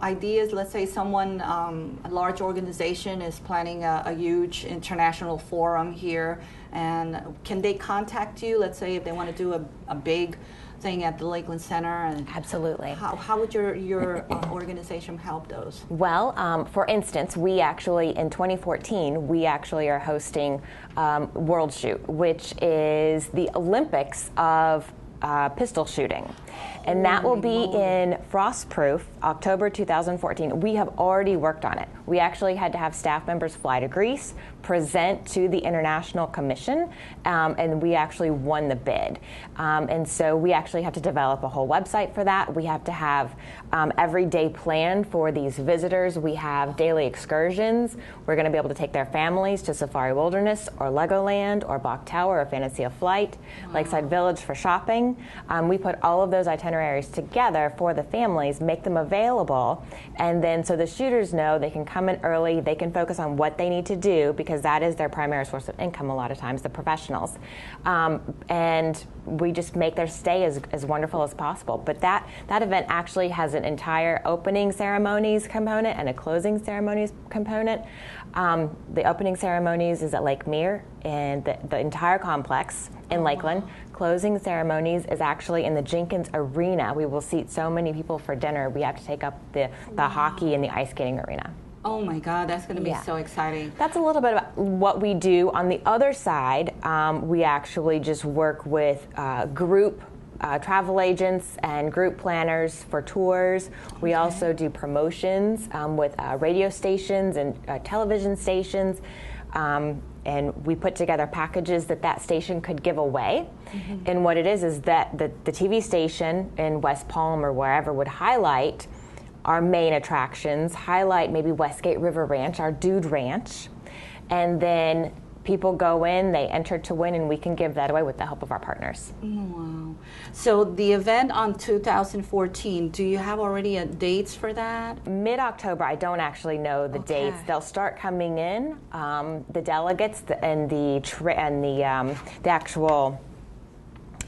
ideas? Let's say someone, a large organization is planning a huge international forum here, and can they contact you? Let's say if they want to do a big thing at the Lakeland Center. And absolutely. How would your organization help those? Well, for instance, we actually, in 2014, we actually are hosting World Shoot, which is the Olympics of pistol shooting. And that will be in Frostproof, October 2014. We have already worked on it. We actually had to have staff members fly to Greece, present to the International Commission, and we actually won the bid. And so we actually have to develop a whole website for that. We have to have every day planned for these visitors. We have daily excursions. We're going to be able to take their families to Safari Wilderness or Legoland or Bach Tower or Fantasy of Flight, Lakeside Village for shopping. We put all of those itineraries together for the families, make them available, and then so the shooters know they can come in early, they can focus on what they need to do because that is their primary source of income a lot of times, the professionals. And we just make their stay as wonderful as possible. But that event actually has an entire opening ceremonies component and a closing ceremonies component. The opening ceremonies is at Lake Mere and the entire complex in Lakeland. Closing ceremonies is actually in the Jenkins Arena. We will seat so many people for dinner. We have to take up the hockey and the ice skating arena. Oh my God, that's going to be so exciting. That's a little bit about what we do. On the other side, we actually just work with group travel agents and group planners for tours. We also do promotions with radio stations and television stations. And we put together packages that station could give away. Mm-hmm. And what it is that the TV station in West Palm or wherever would highlight our main attractions, highlight maybe Westgate River Ranch, our Dude Ranch, and then people go in, they enter to win, and we can give that away with the help of our partners. Wow. So the event on 2014, do you have already dates for that? Mid-October, I don't actually know the dates. They'll start coming in, the delegates and the actual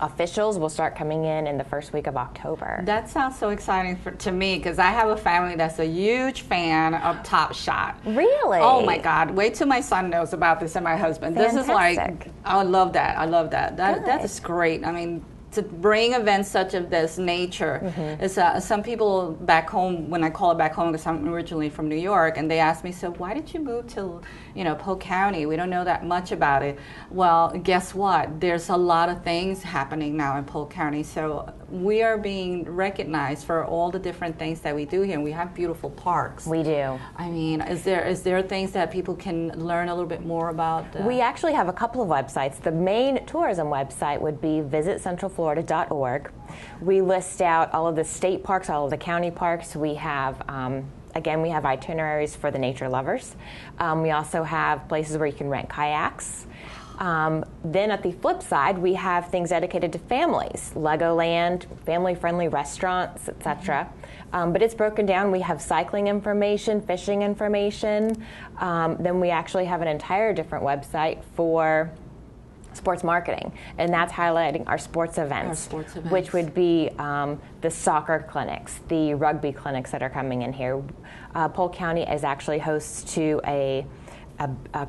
officials will start coming in the first week of October. That sounds so exciting to me because I have a family that's a huge fan of Top Shot. Really? Oh my God! Wait till my son knows about this and my husband. Fantastic. This is like, I love that. I love that. That is great. I mean, to bring events such of this nature. Mm-hmm. Is some people back home, when I call it back home because I'm originally from New York, and they ask me, so why did you move to Polk County? We don't know that much about it. Well, guess what? There's a lot of things happening now in Polk County, so we are being recognized for all the different things that we do here, and we have beautiful parks. We do. I mean, is there things that people can learn a little bit more about? We actually have a couple of websites. The main tourism website would be visitcentralflorida.org. We list out all of the state parks, all of the county parks. We have, again, we have itineraries for the nature lovers. We also have places where you can rent kayaks. Then at the flip side, we have things dedicated to families, Legoland, family-friendly restaurants, etc. But it's broken down. We have cycling information, fishing information. Then we actually have an entire different website for sports marketing, and that's highlighting our sports events, which would be the soccer clinics, the rugby clinics that are coming in here. Polk County is actually host to a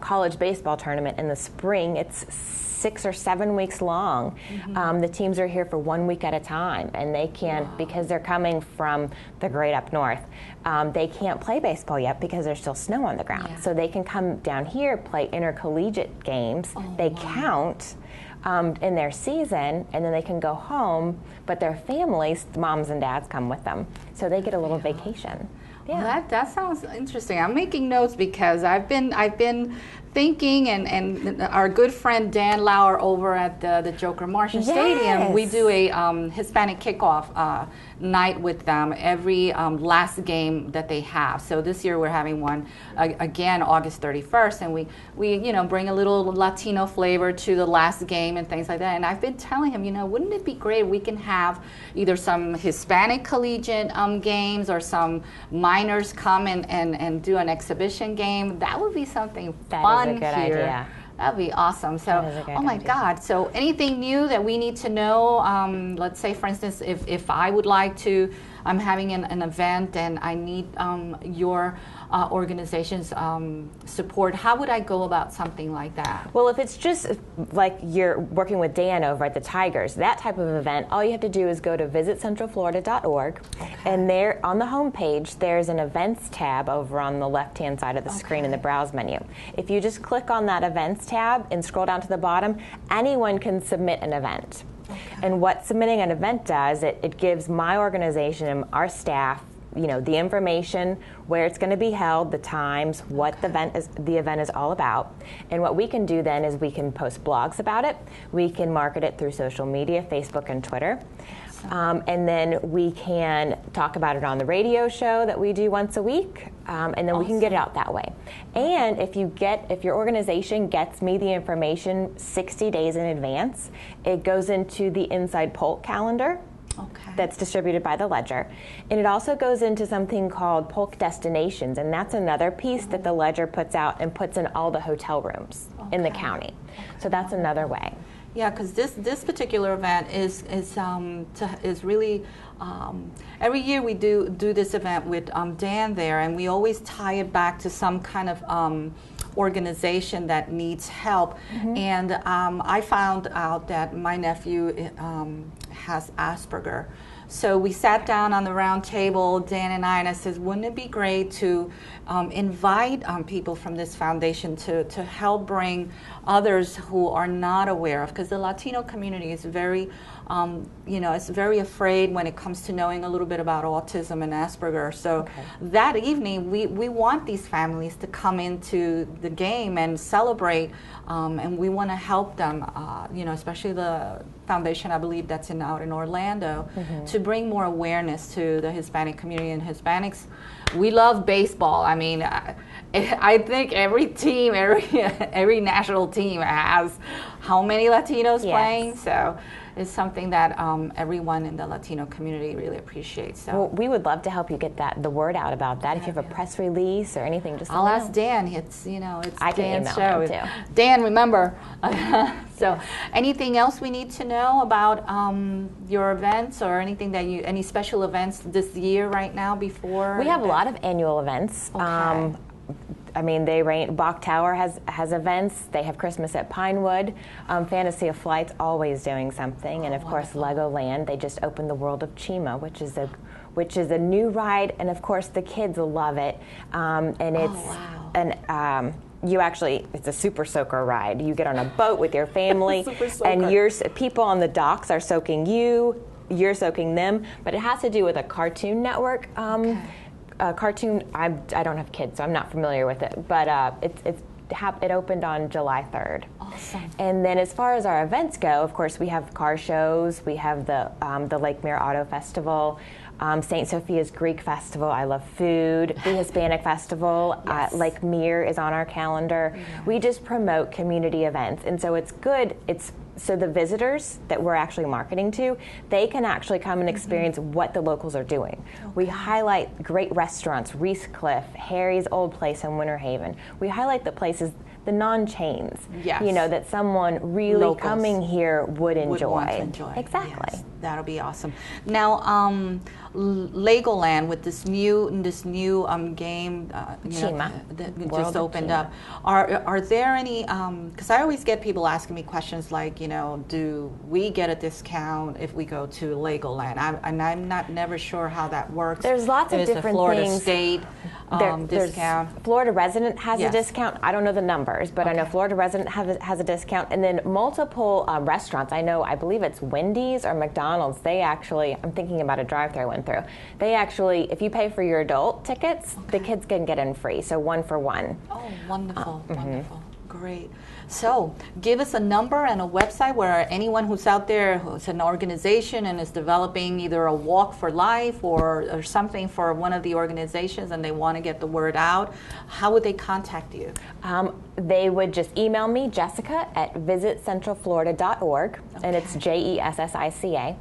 college baseball tournament in the spring. It's 6 or 7 weeks long. The teams are here for 1 week at a time, and they can't, because they're coming from the great up north, they can't play baseball yet because there's still snow on the ground. So they can come down here, play intercollegiate games. They count in their season, and then they can go home, but their families, moms and dads, come with them. So they get a little vacation. Yeah. Well, that sounds interesting. I'm making notes because I've been thinking, and our good friend Dan Lauer over at the Joker Martian Stadium, we do a Hispanic kickoff night with them every last game that they have. So this year we're having one again August 31st, and we bring a little Latino flavor to the last game and things like that. And I've been telling him, wouldn't it be great if we can have either some Hispanic collegiate games or some minors come and do an exhibition game? That would be something fun. That's a good idea. That'd be awesome. So, oh my God. So anything new that we need to know? Let's say, for instance, if I would like to, I'm having an event and I need your organization's support, how would I go about something like that? Well, if it's just like you're working with Dan over at the Tigers, that type of event, all you have to do is go to visitcentralflorida.org, and there on the home page, there's an events tab over on the left-hand side of the screen in the browse menu. If you just click on that events tab and scroll down to the bottom, anyone can submit an event. And what submitting an event does, it gives my organization and our staff, the information, where it's going to be held, the times, what the event is all about. And what we can do then is we can post blogs about it. We can market it through social media, Facebook and Twitter. And then we can talk about it on the radio show that we do once a week, and then we can get it out that way. And if your organization gets me the information 60 days in advance, it goes into the Inside Polk calendar. That's distributed by the Ledger. And it also goes into something called Polk Destinations, and that's another piece that the Ledger puts out and puts in all the hotel rooms in the county. So that's another way. Yeah, because this particular event is really every year we do this event with Dan there, and we always tie it back to some kind of organization that needs help. And I found out that my nephew has Asperger. So we sat down on the round table, Dan and I said, wouldn't it be great to invite people from this foundation to help bring others who are not aware of, because the Latino community is very, it's very afraid when it comes to knowing a little bit about autism and Asperger. So that evening, we want these families to come into the game and celebrate, and we want to help them, especially the foundation, I believe, that's out in Orlando, to bring more awareness to the Hispanic community. And Hispanics, we love baseball. I mean, I think every team, every national team has how many Latinos playing? So it's something that everyone in the Latino community really appreciates. So well, we would love to help you get the word out about that. If you have a press release or anything, just I'll ask Dan. It's I Dan's can show. Him too. Dan, remember. So anything else we need to know about your events, or anything that any special events this year right now before? We have a lot of annual events. I mean, Bach Tower has events. They have Christmas at Pinewood. Fantasy of Flight's always doing something, and of course Legoland. They just opened the World of Chima, which is a new ride, and of course the kids love it. And it's it's a super soaker ride. You get on a boat with your family, and people on the docks are soaking you. You're soaking them, but it has to do with a Cartoon Network. Cartoon. I don't have kids, so I'm not familiar with it. But it opened on July 3rd. Awesome. And then as far as our events go, of course, we have car shows. We have the Lake Mirror Auto Festival. St. Sophia's Greek Festival. I love food. The Hispanic Festival, Lake Mir is on our calendar. We just promote community events, and so it's good. So the visitors that we're actually marketing to, they can actually come and experience what the locals are doing. We highlight great restaurants, Reese Cliff, Harry's Old Place in Winter Haven. We highlight the places, the non-chains, that someone really locals coming here would enjoy. Want to enjoy. Exactly. Yes, that'll be awesome. Now, Legoland with this new game that just opened up. Are there any? Because I always get people asking me questions like, do we get a discount if we go to Legoland? I'm never sure how that works. There's lots of different Florida things. State discount. Florida resident has a discount. I don't know the numbers, but I know Florida resident has a discount, and then multiple restaurants. I believe it's Wendy's or McDonald's. They actually, I'm thinking about a drive-thru I went through. They actually, if you pay for your adult tickets, the kids can get in free. So 1 for 1. Oh, wonderful, wonderful. Great. So give us a number and a website where anyone who's out there who's an organization and is developing either a walk for life or something for one of the organizations and they want to get the word out, how would they contact you? They would just email me, Jessica, at visitcentralflorida.org, and it's JESSICA.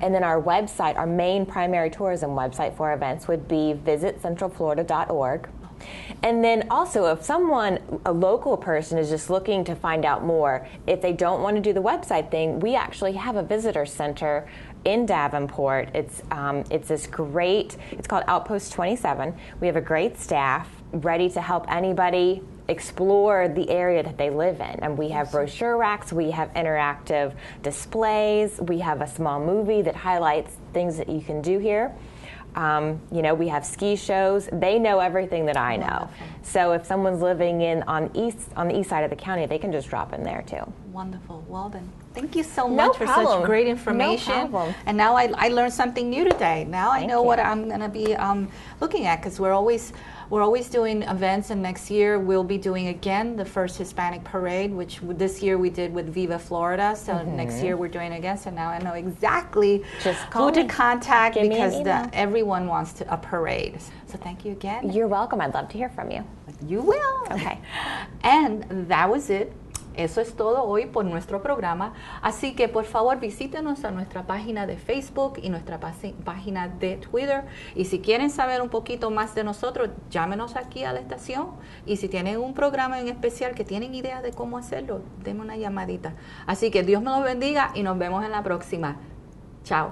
And then our website, our main primary tourism website for events would be visitcentralflorida.org. And then also, if a local person is just looking to find out more, if they don't want to do the website thing, we actually have a visitor center in Davenport. It's this great, it's called Outpost 27. We have a great staff ready to help anybody explore the area that they live in. And we have brochure racks, we have interactive displays, we have a small movie that highlights things that you can do here. We have ski shows. They know everything that I know. So if someone's living on the east side of the county, they can just drop in there too. Wonderful. Well then, thank you so much for such great information. No problem. And now I learned something new today. Now I know what I'm going to be looking at, because we're always doing events, and next year we'll be doing again the first Hispanic parade, which this year we did with Viva Florida. So next year we're doing it again. So now I know exactly who to contact, because everyone wants a parade. So thank you again. You're welcome. I'd love to hear from you. You will. Okay. And that was it. Eso es todo hoy por nuestro programa. Así que por favor visítenos a nuestra página de Facebook y nuestra página de Twitter. Y si quieren saber un poquito más de nosotros, llámenos aquí a la estación. Y si tienen un programa en especial que tienen idea de cómo hacerlo, denme una llamadita. Así que Dios me los bendiga y nos vemos en la próxima. Chao.